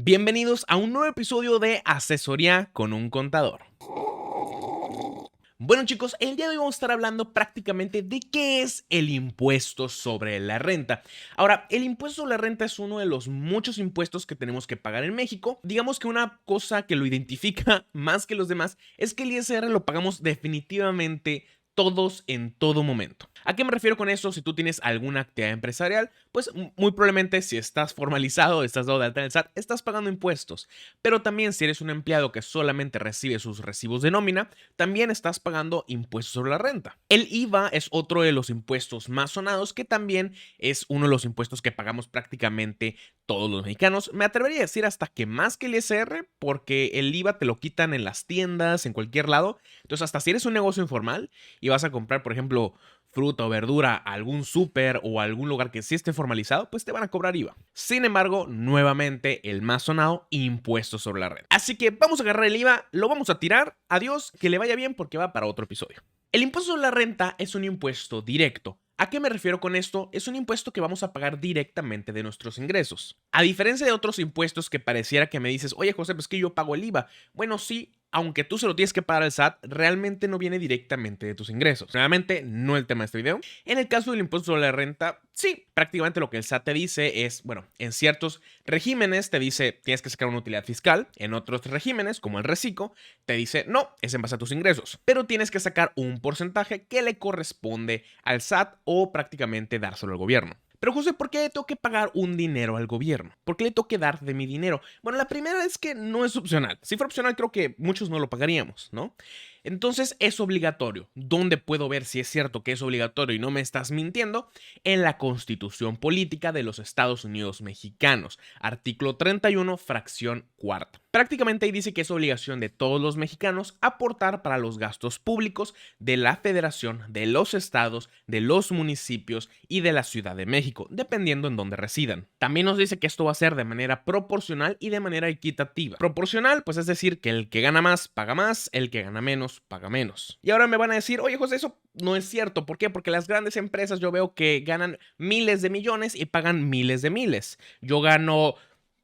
Bienvenidos a un nuevo episodio de Asesoría con un contador. Bueno chicos, el día de hoy vamos a estar hablando prácticamente de qué es el impuesto sobre la renta. Ahora, el impuesto sobre la renta es uno de los muchos impuestos que tenemos que pagar en México. Digamos que una cosa que lo identifica más que los demás es que el ISR lo pagamos definitivamente todos en todo momento. ¿A qué me refiero con eso? Si tú tienes alguna actividad empresarial, pues muy probablemente si estás formalizado, estás dado de alta en el SAT, estás pagando impuestos. Pero también si eres un empleado que solamente recibe sus recibos de nómina, también estás pagando impuestos sobre la renta. El IVA es otro de los impuestos más sonados, que también es uno de los impuestos que pagamos prácticamente todos los mexicanos. Me atrevería a decir hasta que más que el ISR, porque el IVA te lo quitan en las tiendas, en cualquier lado. Entonces, hasta si eres un negocio informal y vas a comprar, por ejemplo, fruta o verdura a algún súper o a algún lugar que sí esté formalizado, pues te van a cobrar IVA. Sin embargo, nuevamente, el más sonado, impuesto sobre la renta. Así que vamos a agarrar el IVA, lo vamos a tirar, adiós, que le vaya bien porque va para otro episodio. El impuesto sobre la renta es un impuesto directo. ¿A qué me refiero con esto? Es un impuesto que vamos a pagar directamente de nuestros ingresos. A diferencia de otros impuestos que pareciera que me dices, oye José, pues que yo pago el IVA. Bueno, sí, aunque tú se lo tienes que pagar al SAT, realmente no viene directamente de tus ingresos. Realmente no el tema de este video. En el caso del impuesto sobre la renta, sí, prácticamente lo que el SAT te dice es, bueno, en ciertos regímenes te dice tienes que sacar una utilidad fiscal, en otros regímenes, como el reciclo, te dice no, es en base a tus ingresos, pero tienes que sacar un porcentaje que le corresponde al SAT o prácticamente dárselo al gobierno. Pero José, ¿por qué le tengo que pagar un dinero al gobierno? ¿Por qué le tengo que dar de mi dinero? Bueno, la primera es que no es opcional. Si fuera opcional, creo que muchos no lo pagaríamos, ¿no? Entonces es obligatorio. ¿Dónde puedo ver si es cierto que es obligatorio y no me estás mintiendo? En la Constitución Política de los Estados Unidos Mexicanos, artículo 31, fracción cuarta. Prácticamente ahí dice que es obligación de todos los mexicanos aportar para los gastos públicos de la Federación, de los estados, de los municipios y de la Ciudad de México, dependiendo en dónde residan. También nos dice que esto va a ser de manera proporcional y de manera equitativa. Proporcional, pues es decir, que el que gana más paga más, el que gana menos paga menos. Y ahora me van a decir, oye José, eso no es cierto. ¿Por qué? Porque las grandes empresas yo veo que ganan miles de millones y pagan miles de miles. Yo gano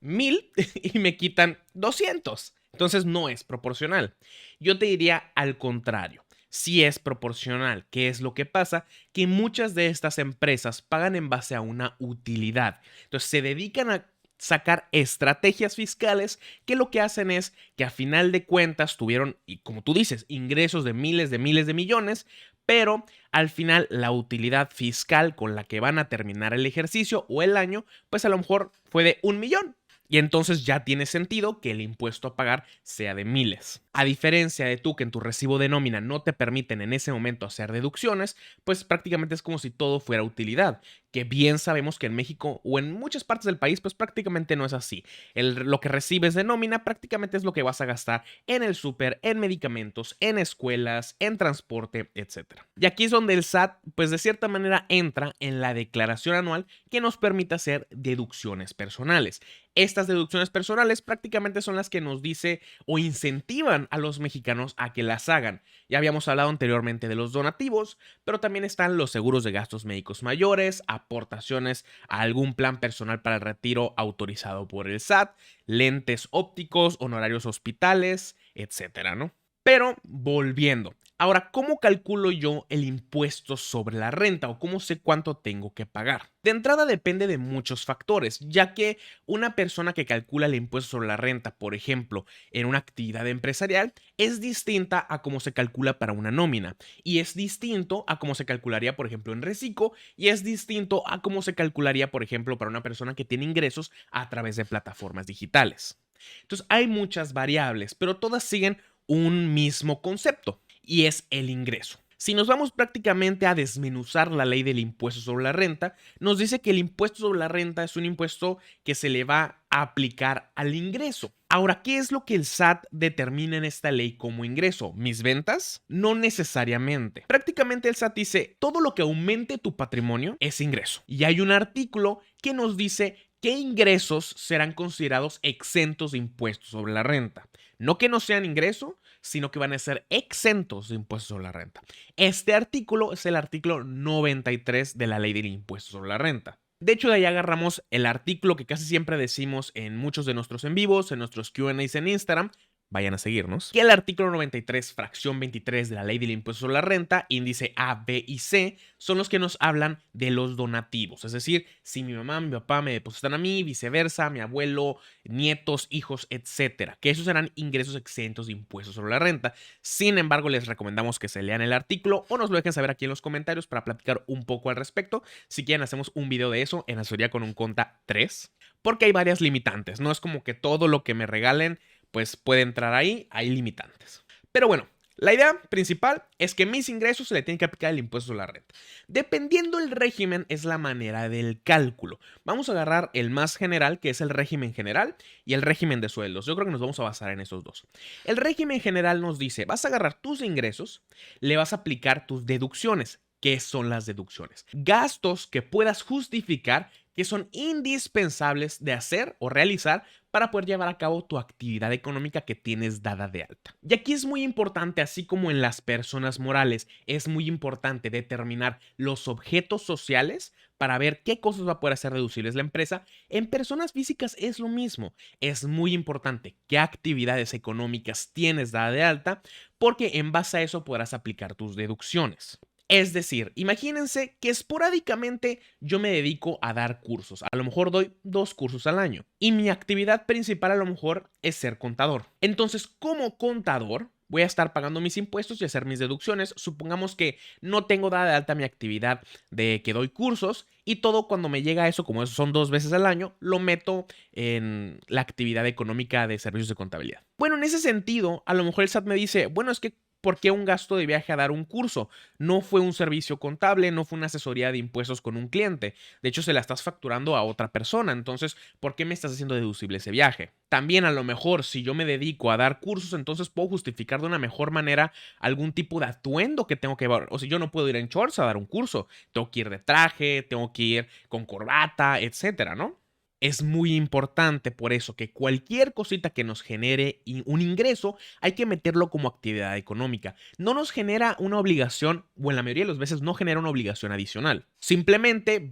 1000 y me quitan 200. Entonces no es proporcional. Yo te diría al contrario. Si es proporcional. ¿Qué es lo que pasa? Que muchas de estas empresas pagan en base a una utilidad. Entonces se dedican a sacar estrategias fiscales que lo que hacen es que a final de cuentas tuvieron, y como tú dices, ingresos de miles de millones, pero al final la utilidad fiscal con la que van a terminar el ejercicio o el año, pues a lo mejor fue de 1 millón. Y entonces ya tiene sentido que el impuesto a pagar sea de miles. A diferencia de tú que en tu recibo de nómina no te permiten en ese momento hacer deducciones, pues prácticamente es como si todo fuera utilidad, que bien sabemos que en México o en muchas partes del país pues prácticamente no es así. Lo que recibes de nómina prácticamente es lo que vas a gastar en el súper, en medicamentos, en escuelas, en transporte, etc. Y aquí es donde el SAT pues de cierta manera entra en la declaración anual que nos permite hacer deducciones personales. Estas deducciones personales prácticamente son las que nos dice o incentivan a los mexicanos a que las hagan. Ya habíamos hablado anteriormente de los donativos, pero también están los seguros de gastos médicos mayores, aportaciones a algún plan personal para el retiro autorizado por el SAT, lentes ópticos, honorarios hospitales, etcétera, ¿no? Pero volviendo. Ahora, ¿cómo calculo yo el impuesto sobre la renta o cómo sé cuánto tengo que pagar? De entrada depende de muchos factores, ya que una persona que calcula el impuesto sobre la renta, por ejemplo, en una actividad empresarial, es distinta a cómo se calcula para una nómina, y es distinto a cómo se calcularía, por ejemplo, en reciclo, y es distinto a cómo se calcularía, por ejemplo, para una persona que tiene ingresos a través de plataformas digitales. Entonces, hay muchas variables, pero todas siguen un mismo concepto y es el ingreso. Si nos vamos prácticamente a desmenuzar la ley del impuesto sobre la renta, nos dice que el impuesto sobre la renta es un impuesto que se le va a aplicar al ingreso. Ahora, ¿qué es lo que el SAT determina en esta ley como ingreso? ¿Mis ventas? No necesariamente. Prácticamente el SAT dice, todo lo que aumente tu patrimonio es ingreso. Y hay un artículo que nos dice qué ingresos serán considerados exentos de impuestos sobre la renta. No que no sean ingreso, sino que van a ser exentos de impuestos sobre la renta. Este artículo es el artículo 93 de la ley del impuesto sobre la renta. De hecho, de ahí agarramos el artículo que casi siempre decimos en muchos de nuestros en vivos, en nuestros Q&As en Instagram. Vayan a seguirnos. Que el artículo 93, fracción 23 de la ley del impuesto sobre la renta, índice A, B y C, son los que nos hablan de los donativos. Es decir, si mi mamá, mi papá me depositan a mí, viceversa, mi abuelo, nietos, hijos, etcétera. Que esos serán ingresos exentos de impuestos sobre la renta. Sin embargo, les recomendamos que se lean el artículo o nos lo dejen saber aquí en los comentarios para platicar un poco al respecto. Si quieren, hacemos un video de eso en Asesoría con un Conta 3. Porque hay varias limitantes. No es como que todo lo que me regalen pues puede entrar ahí, hay limitantes. Pero bueno, la idea principal es que mis ingresos se le tienen que aplicar el impuesto sobre la renta. Dependiendo del régimen es la manera del cálculo. Vamos a agarrar el más general, que es el régimen general, y el régimen de sueldos. Yo creo que nos vamos a basar en esos dos. El régimen general nos dice, vas a agarrar tus ingresos, le vas a aplicar tus deducciones. ¿Qué son las deducciones? Gastos que puedas justificar que son indispensables de hacer o realizar para poder llevar a cabo tu actividad económica que tienes dada de alta. Y aquí es muy importante, así como en las personas morales, es muy importante determinar los objetos sociales para ver qué cosas va a poder hacer deducibles la empresa. En personas físicas es lo mismo. Es muy importante qué actividades económicas tienes dada de alta, porque en base a eso podrás aplicar tus deducciones. Es decir, imagínense que esporádicamente yo me dedico a dar cursos. A lo mejor doy 2 cursos al año. Y mi actividad principal a lo mejor es ser contador. Entonces, como contador, voy a estar pagando mis impuestos y hacer mis deducciones. Supongamos que no tengo dada de alta mi actividad de que doy cursos y todo cuando me llega a eso, como eso son 2 veces al año, lo meto en la actividad económica de servicios de contabilidad. Bueno, en ese sentido, a lo mejor el SAT me dice, bueno, es que ¿por qué un gasto de viaje a dar un curso? No fue un servicio contable, no fue una asesoría de impuestos con un cliente. De hecho, se la estás facturando a otra persona. Entonces, ¿por qué me estás haciendo deducible ese viaje? También a lo mejor, si yo me dedico a dar cursos, entonces puedo justificar de una mejor manera algún tipo de atuendo que tengo que llevar. O sea, yo no puedo ir en shorts a dar un curso. Tengo que ir de traje, tengo que ir con corbata, etcétera, ¿no? Es muy importante por eso que cualquier cosita que nos genere un ingreso hay que meterlo como actividad económica. No nos genera una obligación, o en la mayoría de las veces no genera una obligación adicional. Simplemente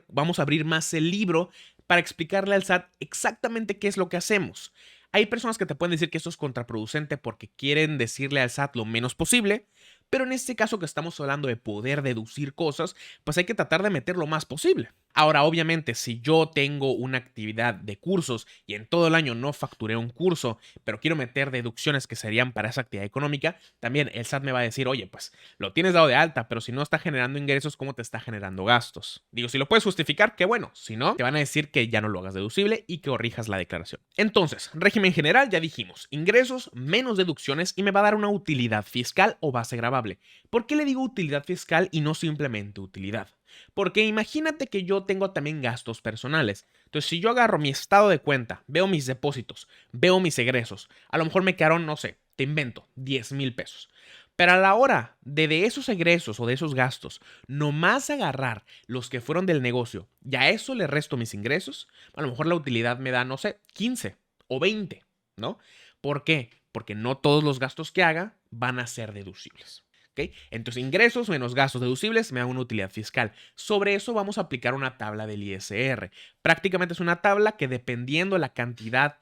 vamos a abrir más el libro para explicarle al SAT exactamente qué es lo que hacemos. Hay personas que te pueden decir que esto es contraproducente porque quieren decirle al SAT lo menos posible, pero en este caso que estamos hablando de poder deducir cosas, pues hay que tratar de meter lo más posible. Ahora, obviamente, si yo tengo una actividad de cursos y en todo el año no facturé un curso, pero quiero meter deducciones que serían para esa actividad económica, también el SAT me va a decir, oye, pues lo tienes dado de alta, pero si no está generando ingresos, ¿cómo te está generando gastos? Digo, si lo puedes justificar, qué bueno. Si no, te van a decir que ya no lo hagas deducible y que corrijas la declaración. Entonces, régimen general, ya dijimos, ingresos menos deducciones y me va a dar una utilidad fiscal o base gravable. ¿Por qué le digo utilidad fiscal y no simplemente utilidad? Porque imagínate que yo tengo también gastos personales. Entonces, si yo agarro mi estado de cuenta, veo mis depósitos, veo mis egresos, a lo mejor me quedaron, no sé, te invento, 10,000 pesos. Pero a la hora de esos egresos o de esos gastos, nomás agarrar los que fueron del negocio y a eso le resto mis ingresos, a lo mejor la utilidad me da, no sé, 15 o 20, ¿no? ¿Por qué? Porque no todos los gastos que haga van a ser deducibles. ¿Okay? Entonces, ingresos menos gastos deducibles me dan una utilidad fiscal. Sobre eso vamos a aplicar una tabla del ISR. Prácticamente es una tabla que dependiendo de la cantidad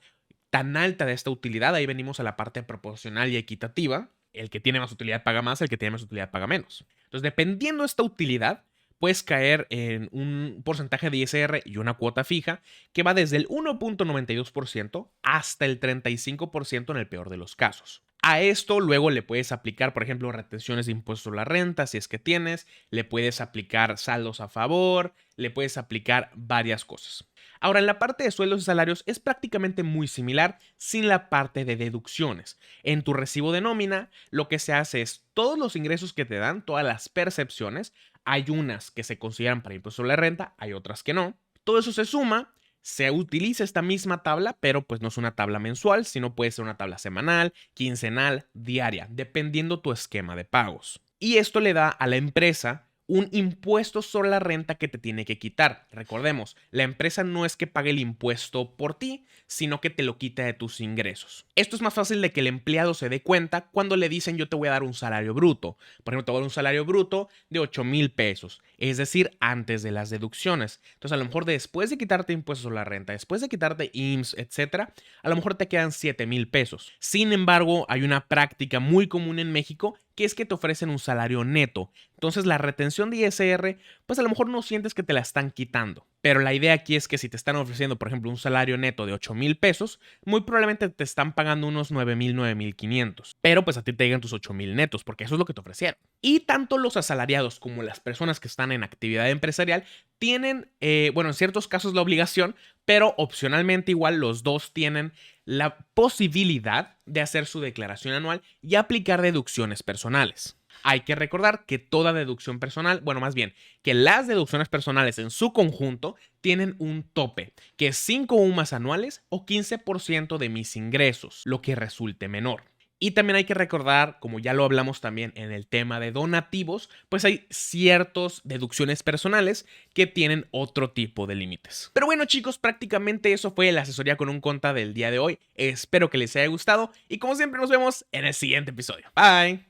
tan alta de esta utilidad, ahí venimos a la parte proporcional y equitativa. El que tiene más utilidad paga más, el que tiene más utilidad paga menos. Entonces, dependiendo de esta utilidad, puedes caer en un porcentaje de ISR y una cuota fija que va desde el 1.92% hasta el 35% en el peor de los casos. A esto luego le puedes aplicar, por ejemplo, retenciones de impuestos sobre la renta, si es que tienes, le puedes aplicar saldos a favor, le puedes aplicar varias cosas. Ahora, en la parte de sueldos y salarios es prácticamente muy similar sin la parte de deducciones. En tu recibo de nómina, lo que se hace es todos los ingresos que te dan, todas las percepciones, hay unas que se consideran para impuesto sobre la renta, hay otras que no. Todo eso se suma. Se utiliza esta misma tabla, pero pues no es una tabla mensual, sino puede ser una tabla semanal, quincenal, diaria, dependiendo tu esquema de pagos. Y esto le da a la empresa un impuesto sobre la renta que te tiene que quitar. Recordemos, la empresa no es que pague el impuesto por ti, sino que te lo quita de tus ingresos. Esto es más fácil de que el empleado se dé cuenta cuando le dicen yo te voy a dar un salario bruto. Por ejemplo, te voy a dar un salario bruto de 8,000 pesos, es decir, antes de las deducciones. Entonces, a lo mejor después de quitarte impuestos sobre la renta, después de quitarte IMSS, etcétera, a lo mejor te quedan 7,000 pesos. Sin embargo, hay una práctica muy común en México que es que te ofrecen un salario neto. Entonces la retención de ISR, pues a lo mejor no sientes que te la están quitando. Pero la idea aquí es que si te están ofreciendo, por ejemplo, un salario neto de 8,000 pesos, muy probablemente te están pagando unos 9,000, 9,500. Pero pues a ti te llegan tus 8,000 netos, porque eso es lo que te ofrecieron. Y tanto los asalariados como las personas que están en actividad empresarial tienen, en ciertos casos la obligación, pero opcionalmente igual los dos tienen la posibilidad de hacer su declaración anual y aplicar deducciones personales. Hay que recordar que toda deducción personal, más bien, que las deducciones personales en su conjunto tienen un tope, que es 5 UMAS anuales o 15% de mis ingresos, lo que resulte menor. Y también hay que recordar, como ya lo hablamos también en el tema de donativos, pues hay ciertas deducciones personales que tienen otro tipo de límites. Pero bueno, chicos, prácticamente eso fue la asesoría con un conta del día de hoy. Espero que les haya gustado y como siempre nos vemos en el siguiente episodio. Bye.